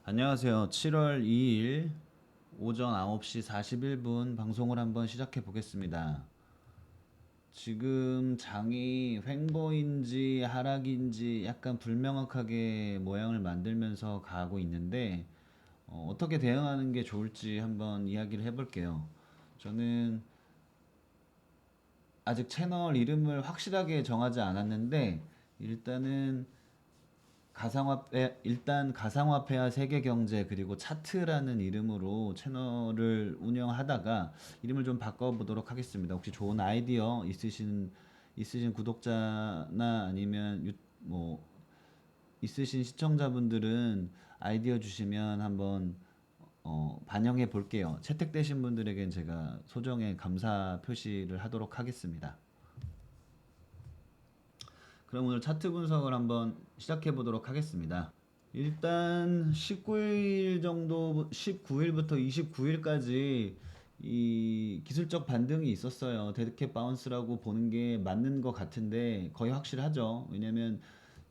안녕하세요. 7월 2일 오전 9시 41분 방송을 한번 시작해 보겠습니다. 지금 장이 횡보인지 하락인지 약간 불명확하게 모양을 만들면서 가고 있는데 떻게 대응하는 게 좋을지 한번 이야기를 해볼게요. 저는 아직 채널 이름을 확실하게 정하지 않았는데 일단은 가상화폐와 세계경제 그리고 차트라는 이름으로 채널을 운영하다가 이름을 좀 바꿔보도록 하겠습니다. 혹시 좋은 아이디어 있으신 구독자나 아니면 뭐 있으신 시청자분들은 아이디어 주시면 한번 반영해 볼게요. 채택되신 분들에겐 제가 소정의 감사 표시를 하도록 하겠습니다. 그럼 오늘 차트 분석을 한번 시작해 보도록 하겠습니다. 일단 19일 정도, 19일부터 29일까지 이 기술적 반등이 있었어요. 데드캣 바운스라고 보는 게 맞는 것 같은데 거의 확실하죠. 왜냐면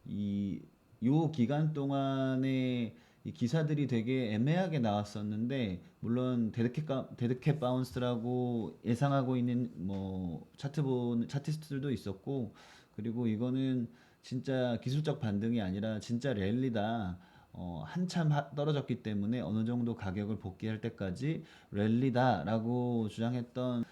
이 요 기간 동안에 이 기사들이 되게 애매하게 나왔었는데 물론 데드캣 바운스라고 예상하고 있는 뭐 차티스트들도 있었고 그리고 이거는 진짜 기술적 반등이 아니라 진짜 랠리다. 한참 떨어졌기 때문에 어느 정도 가격을 복귀할 때까지 랠리다라고 주장했던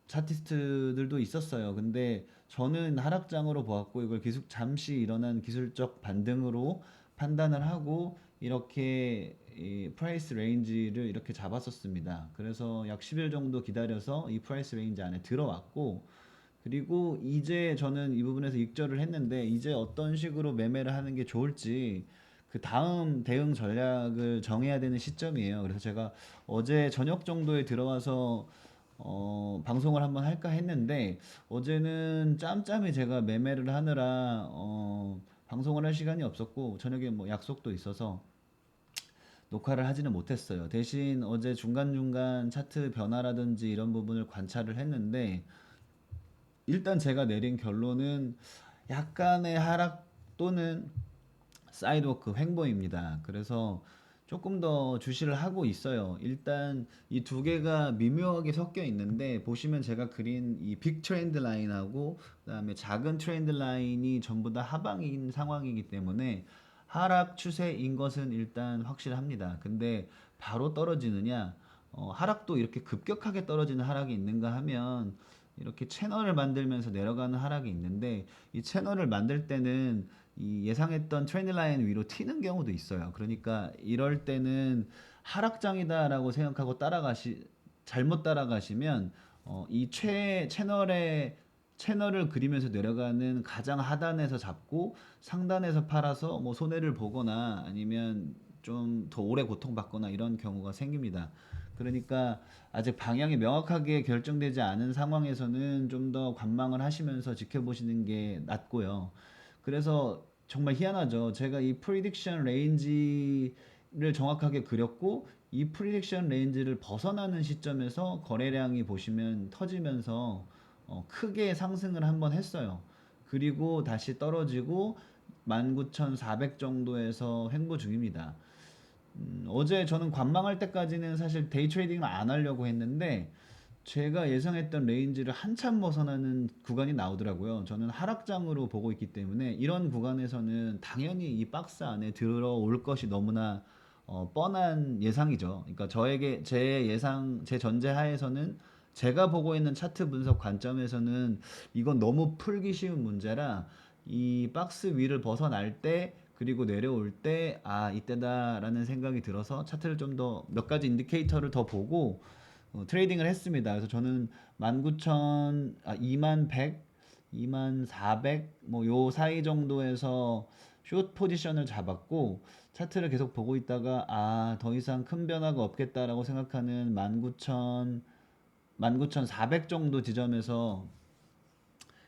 차티스트들도 있었어요. 근데 저는 하락장으로 보았고 이걸 잠시 일어난 기술적 반등으로 판단을 하고 이렇게 이 프라이스 레인지를 이렇게 잡았었습니다. 그래서 약 10일 정도 기다려서 이 프라이스 레인지 안에 들어왔고 그리고 이제 저는 이 부분에서 익절을 했는데 이제 어떤 식으로 매매를 하는 게 좋을지 그 다음 대응 전략을 정해야 되는 시점이에요. 그래서 제가 어제 저녁 정도에 들어와서 방송을 한번 할까 했는데 어제는 짬짬이 제가 매매를 하느라 방송을 할 시간이 없었고 저녁에 뭐 약속도 있어서 녹화를 하지는 못했어요. 대신 어제 중간중간 차트 변화라든지 이런 부분을 관찰을 했는데 일단 제가 내린 결론은 약간의 하락 또는 사이드워크 횡보입니다. 그래서 조금 더 주시를 하고 있어요. 일단 이 두 개가 미묘하게 섞여 있는데 보시면 제가 그린 이 빅 트렌드 라인하고 그다음에 작은 트렌드 라인이 전부 다 하방인 상황이기 때문에 하락 추세인 것은 일단 확실합니다. 근데 바로 떨어지느냐? 하락도 이렇게 급격하게 떨어지는 하락이 있는가 하면 이렇게 채널을 만들면서 내려가는 하락이 있는데 이 채널을 만들 때는 이 예상했던 트렌드 라인 위로 튀는 경우도 있어요. 그러니까 이럴 때는 하락장이다라고 생각하고 잘못 따라가시면 이 채널을 그리면서 내려가는 가장 하단에서 잡고 상단에서 팔아서 뭐 손해를 보거나 아니면 좀 더 오래 고통받거나 이런 경우가 생깁니다. 그러니까 아직 방향이 명확하게 결정되지 않은 상황에서는 좀 더 관망을 하시면서 지켜보시는 게 낫고요. 그래서 정말 희한하죠. 제가 이 프리딕션 레인지를 정확하게 그렸고 이 프리딕션 레인지를 벗어나는 시점에서 거래량이 보시면 터지면서 크게 상승을 한번 했어요. 그리고 다시 떨어지고 19,400 정도에서 횡보 중입니다. 어제 저는 관망할 때까지는 사실 데이 트레이딩을 안 하려고 했는데 제가 예상했던 레인지를 한참 벗어나는 구간이 나오더라고요. 저는 하락장으로 보고 있기 때문에 이런 구간에서는 당연히 이 박스 안에 들어올 것이 너무나 뻔한 예상이죠. 그러니까 제 전제하에서는 제가 보고 있는 차트 분석 관점에서는 이건 너무 풀기 쉬운 문제라 이 박스 위를 벗어날 때 그리고 내려올 때 이때다라는 생각이 들어서 차트를 좀 더 몇 가지 인디케이터를 더 보고 트레이딩을 했습니다. 그래서 저는 19,000, 2400, 뭐 요 사이 정도에서 숏 포지션을 잡았고, 차트를 계속 보고 있다가, 더 이상 큰 변화가 없겠다라고 생각하는 19,400 정도 지점에서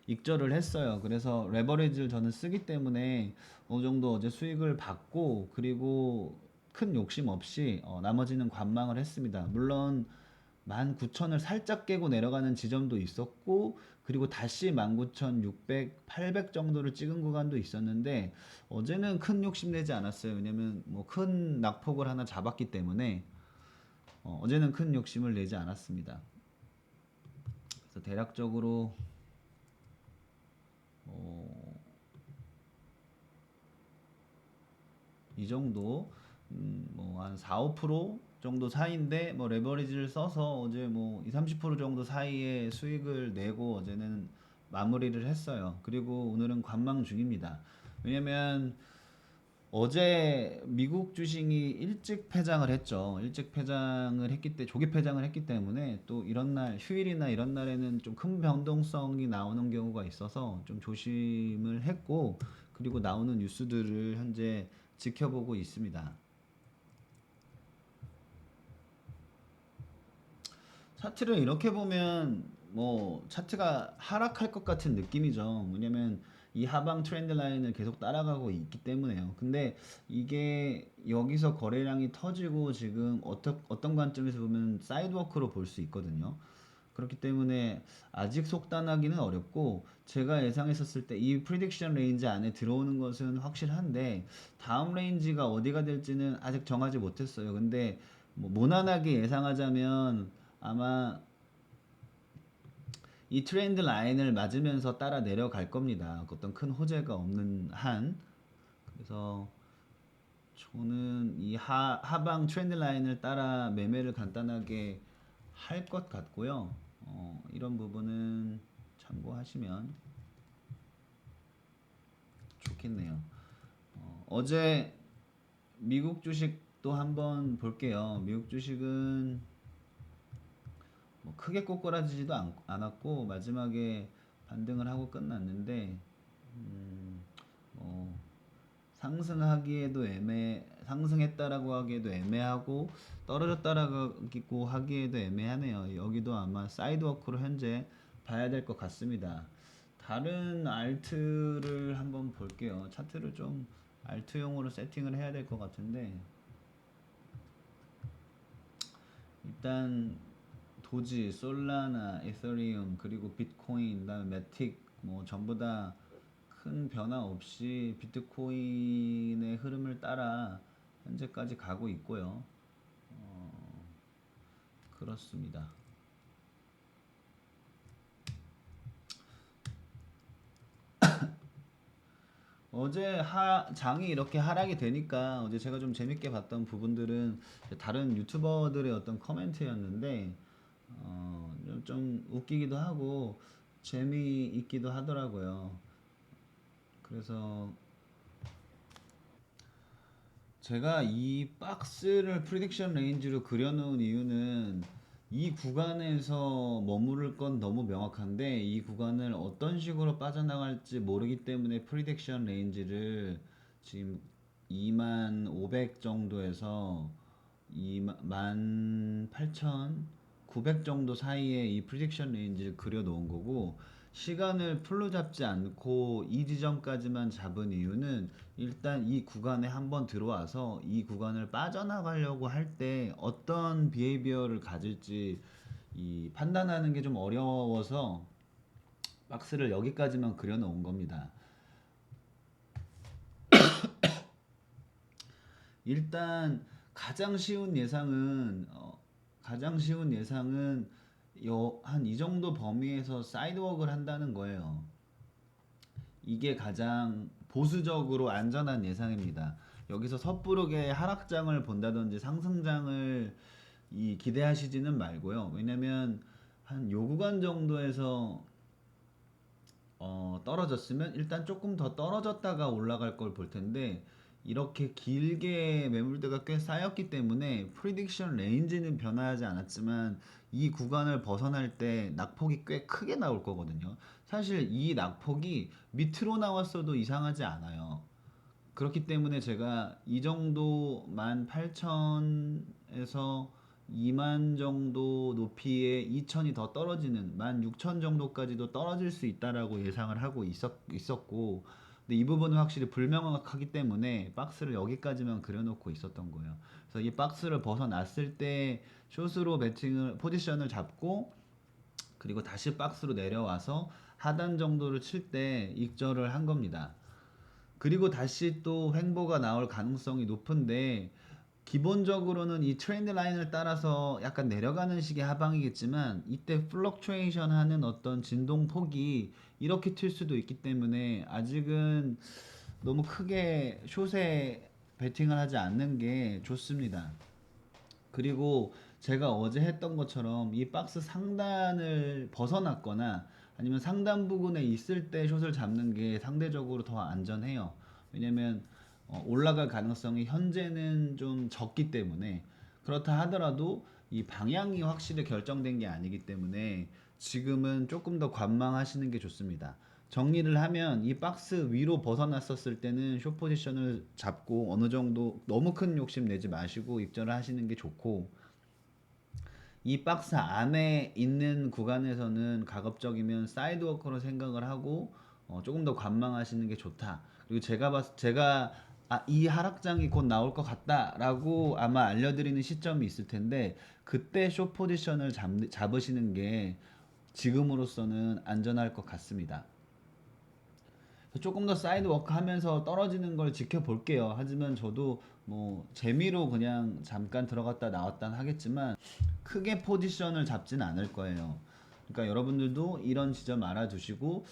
익절을 했어요. 그래서 레버리지를 저는 쓰기 때문에 어느 정도 어제 수익을 받고, 그리고 큰 욕심 없이 나머지는 관망을 했습니다. 물론 19,000을 살짝 깨고 내려가는 지점도 있었고 그리고 다시 19,600, 800 정도를 찍은 구간도 있었는데 어제는 큰 욕심 내지 않았어요. 왜냐면 뭐 큰 낙폭을 하나 잡았기 때문에 어제는 큰 욕심을 내지 않았습니다. 그래서 대략적으로 어, 이 정도 뭐한 4, 5% 정도 사이인데 뭐 레버리지를 써서 어제 뭐 2, 30% 정도 사이에 수익을 내고 어제는 마무리를 했어요. 그리고 오늘은 관망 중입니다. 왜냐면 어제 미국 주식이 일찍 폐장을 했죠. 일찍 폐장을 했기 때 조기 폐장을 했기 때문에 또 이런 날 휴일이나 이런 날에는 좀 큰 변동성이 나오는 경우가 있어서 좀 조심을 했고 그리고 나오는 뉴스들을 현재 지켜보고 있습니다. 차트를 이렇게 보면 뭐 차트가 하락할 것 같은 느낌이죠. 왜냐면 이 하방 트렌드 라인을 계속 따라가고 있기 때문에요. 근데 이게 여기서 거래량이 터지고 지금 어떤 관점에서 보면 사이드워크로 볼 수 있거든요. 그렇기 때문에 아직 속단하기는 어렵고 제가 예상했었을 때 이 프리딕션 레인지 안에 들어오는 것은 확실한데 다음 레인지가 어디가 될지는 아직 정하지 못했어요. 근데 뭐 무난하게 예상하자면 아마 이 트렌드 라인을 맞으면서 따라 내려갈 겁니다. 어떤 큰 호재가 없는 한. 그래서 저는 이 하방 트렌드 라인을 따라 매매를 간단하게 할 것 같고요. 이런 부분은 참고하시면 좋겠네요. 어제 미국 주식도 한번 볼게요. 미국 주식은 뭐 크게 꼬꾸라지지도 않았고 마지막에 반등을 하고 끝났는데 뭐 상승하기에도 상승했다라고 하기에도 애매하고 떨어졌다라고 하기에도 애매하네요. 여기도 아마 사이드워크로 현재 봐야 될 것 같습니다. 다른 알트를 한번 볼게요. 차트를 좀 알트용으로 세팅을 해야 될 것 같은데 일단 도지, 솔라나, 에서리움 그리고 비트코인, 그다음에 매틱 뭐 전부 다 큰 변화 없이 비트코인의 흐름을 따라 현재까지 가고 있고요. 그렇습니다. 어제 장이 이렇게 하락이 되니까 어제 제가 좀 재밌게 봤던 부분들은 다른 유튜버들의 어떤 커멘트였는데 좀 웃기기도 하고 재미있기도 하더라고요. 그래서 제가 이 박스를 프리딕션 레인지로 그려놓은 이유는 이 구간에서 머무를 건 너무 명확한데 이 구간을 어떤 식으로 빠져나갈지 모르기 때문에 프리딕션 레인지를 지금 2만 500 정도에서 2만 8,900 정도 사이에 이 프리딕션 레인지를 그려 놓은 거고 시간을 풀로 잡지 않고 이 지점까지만 잡은 이유는 일단 이 구간에 한번 들어와서 이 구간을 빠져나가려고 할 때 어떤 비헤이비어를 가질지 이 판단하는 게 좀 어려워서 박스를 여기까지만 그려 놓은 겁니다. 일단 가장 쉬운 예상은 한 이 정도 범위에서 사이드웍을 한다는 거예요. 이게 가장 보수적으로 안전한 예상입니다. 여기서 섣부르게 하락장을 본다든지 상승장을 기대하시지는 말고요. 왜냐면 한 요 구간 정도에서 떨어졌으면 일단 조금 더 떨어졌다가 올라갈 걸 볼 텐데 이렇게 길게 매물대가 꽤 쌓였기 때문에 프리딕션 레인지는 변화하지 않았지만 이 구간을 벗어날 때 낙폭이 꽤 크게 나올 거거든요. 사실 이 낙폭이 밑으로 나왔어도 이상하지 않아요. 그렇기 때문에 제가 이 정도 18,000에서 2만 정도 높이에 2,000이 더 떨어지는 16,000 정도까지도 떨어질 수 있다라고 예상을 하고 있었고 근데 이 부분은 확실히 불명확하기 때문에 박스를 여기까지만 그려놓고 있었던 거예요. 그래서 이 박스를 벗어났을 때 숏으로 포지션을 잡고 그리고 다시 박스로 내려와서 하단 정도를 칠 때 익절을 한 겁니다. 그리고 다시 또 횡보가 나올 가능성이 높은데 기본적으로는 이 트렌드 라인을 따라서 약간 내려가는 식의 하방이겠지만 이때 플럭추에이션 하는 어떤 진동 폭이 이렇게 튈 수도 있기 때문에 아직은 너무 크게 숏에 베팅을 하지 않는 게 좋습니다. 그리고 제가 어제 했던 것처럼 이 박스 상단을 벗어났거나 아니면 상단 부분에 있을 때 숏을 잡는 게 상대적으로 더 안전해요. 왜냐면 올라갈 가능성이 현재는 좀 적기 때문에 그렇다 하더라도 이 방향이 확실히 결정된 게 아니기 때문에 지금은 조금 더 관망하시는 게 좋습니다. 정리를 하면 이 박스 위로 벗어났었을 때는 숏 포지션을 잡고 어느 정도 너무 큰 욕심 내지 마시고 입절을 하시는 게 좋고 이 박스 안에 있는 구간에서는 가급적이면 사이드워커로 생각을 하고 조금 더 관망하시는 게 좋다. 그리고 제가 이 하락장이 곧 나올 것 같다라고 아마 알려드리는 시점이 있을 텐데 그때 숏 포지션을 잡으시는 게 지금으로서는 안전할 것 같습니다. 조금 더 사이드 워크 하면서 떨어지는 걸 지켜볼게요. 하지만 저도 뭐 재미로 그냥 잠깐 들어갔다 나왔다 하겠지만 크게 포지션을 잡진 않을 거예요. 그러니까 여러분들도 이런 지점 알아두시고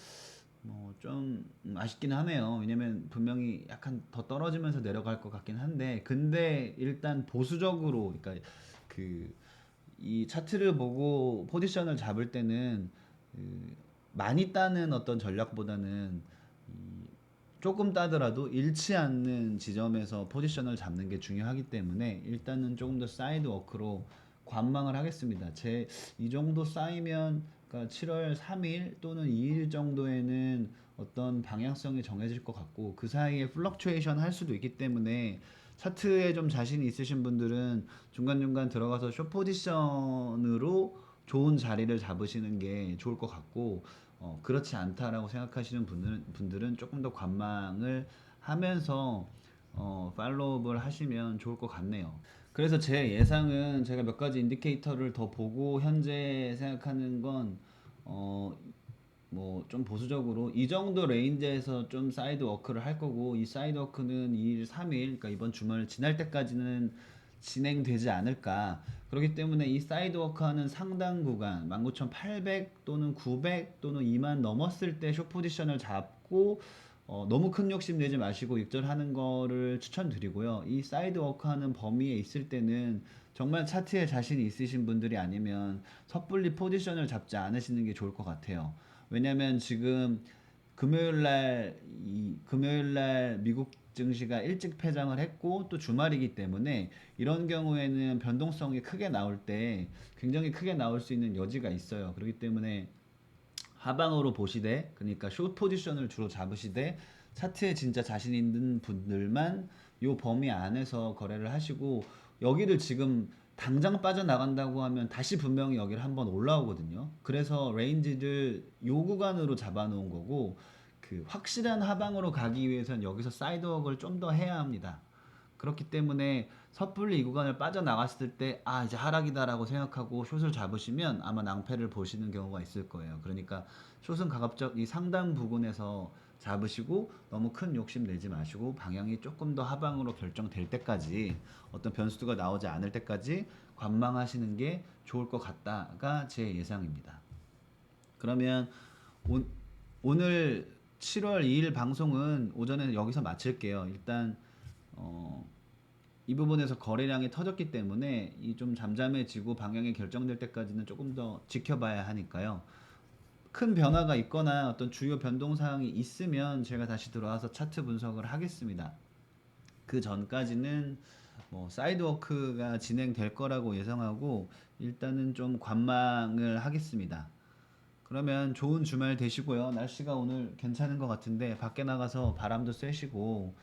뭐 좀 아쉽긴 하네요. 왜냐면 분명히 약간 더 떨어지면서 내려갈 것 같긴 한데 근데 일단 보수적으로 그러니까 그 이 차트를 보고 포지션을 잡을 때는 그 많이 따는 어떤 전략보다는 조금 따더라도 잃지 않는 지점에서 포지션을 잡는 게 중요하기 때문에 일단은 조금 더 사이드 워크로 관망을 하겠습니다. 이 정도 쌓이면 그러니까 7월 3일 또는 2일 정도에는 어떤 방향성이 정해질 것 같고 그 사이에 플럭추에이션 할 수도 있기 때문에 차트에 좀 자신이 있으신 분들은 중간중간 들어가서 숏 포지션으로 좋은 자리를 잡으시는 게 좋을 것 같고 그렇지 않다라고 생각하시는 분들은 조금 더 관망을 하면서 팔로우업을 하시면 좋을 것 같네요. 그래서 제 예상은 제가 몇 가지 인디케이터를 더 보고 현재 생각하는 건 뭐 좀 보수적으로 이 정도 레인지에서 좀 사이드 워크를 할 거고 이 사이드 워크는 2일, 3일 그러니까 이번 주말 지날 때까지는 진행되지 않을까. 그렇기 때문에 이 사이드 워크하는 상당 구간 19,800 또는 900 또는 2만 넘었을 때 숏 포지션을 잡고 너무 큰 욕심 내지 마시고 익절하는 거를 추천드리고요. 이 사이드 워크하는 범위에 있을 때는 정말 차트에 자신이 있으신 분들이 아니면 섣불리 포지션을 잡지 않으시는 게 좋을 것 같아요. 왜냐면 지금 금요일날 미국 증시가 일찍 폐장을 했고 또 주말이기 때문에 이런 경우에는 변동성이 크게 나올 때 굉장히 크게 나올 수 있는 여지가 있어요. 그렇기 때문에 하방으로 보시되 그러니까 숏 포지션을 주로 잡으시되 차트에 진짜 자신 있는 분들만 요 범위 안에서 거래를 하시고 여기를 지금 당장 빠져나간다고 하면 다시 분명히 여기를 한번 올라오거든요. 그래서 레인지를 요 구간으로 잡아놓은 거고 그 확실한 하방으로 가기 위해서는 여기서 사이드웍을 좀 더 해야 합니다. 그렇기 때문에 섣불리 이 구간을 빠져나갔을 때 이제 하락이다라고 생각하고 숏을 잡으시면 아마 낭패를 보시는 경우가 있을 거예요. 그러니까 숏은 가급적 이 상단 부근에서 잡으시고 너무 큰 욕심 내지 마시고 방향이 조금 더 하방으로 결정될 때까지 어떤 변수가 나오지 않을 때까지 관망하시는 게 좋을 것 같다가 제 예상입니다. 그러면 오, 오늘 7월 2일 방송은 오전에 여기서 마칠게요. 일단 이 부분에서 거래량이 터졌기 때문에 이 좀 잠잠해지고 방향이 결정될 때까지는 조금 더 지켜봐야 하니까요. 큰 변화가 있거나 어떤 주요 변동 사항이 있으면 제가 다시 들어와서 차트 분석을 하겠습니다. 그 전까지는 뭐 사이드워크가 진행될 거라고 예상하고 일단은 좀 관망을 하겠습니다. 그러면 좋은 주말 되시고요. 날씨가 오늘 괜찮은 것 같은데 밖에 나가서 바람도 쐬시고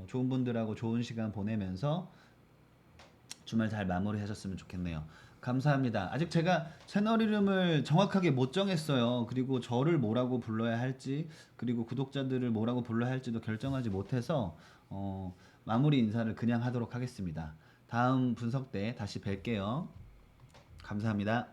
좋은 분들하고 좋은 시간 보내면서 주말 잘 마무리하셨으면 좋겠네요. 감사합니다. 아직 제가 채널 이름을 정확하게 못 정했어요. 그리고 저를 뭐라고 불러야 할지, 그리고 구독자들을 뭐라고 불러야 할지도 결정하지 못해서 마무리 인사를 그냥 하도록 하겠습니다. 다음 분석 때 다시 뵐게요. 감사합니다.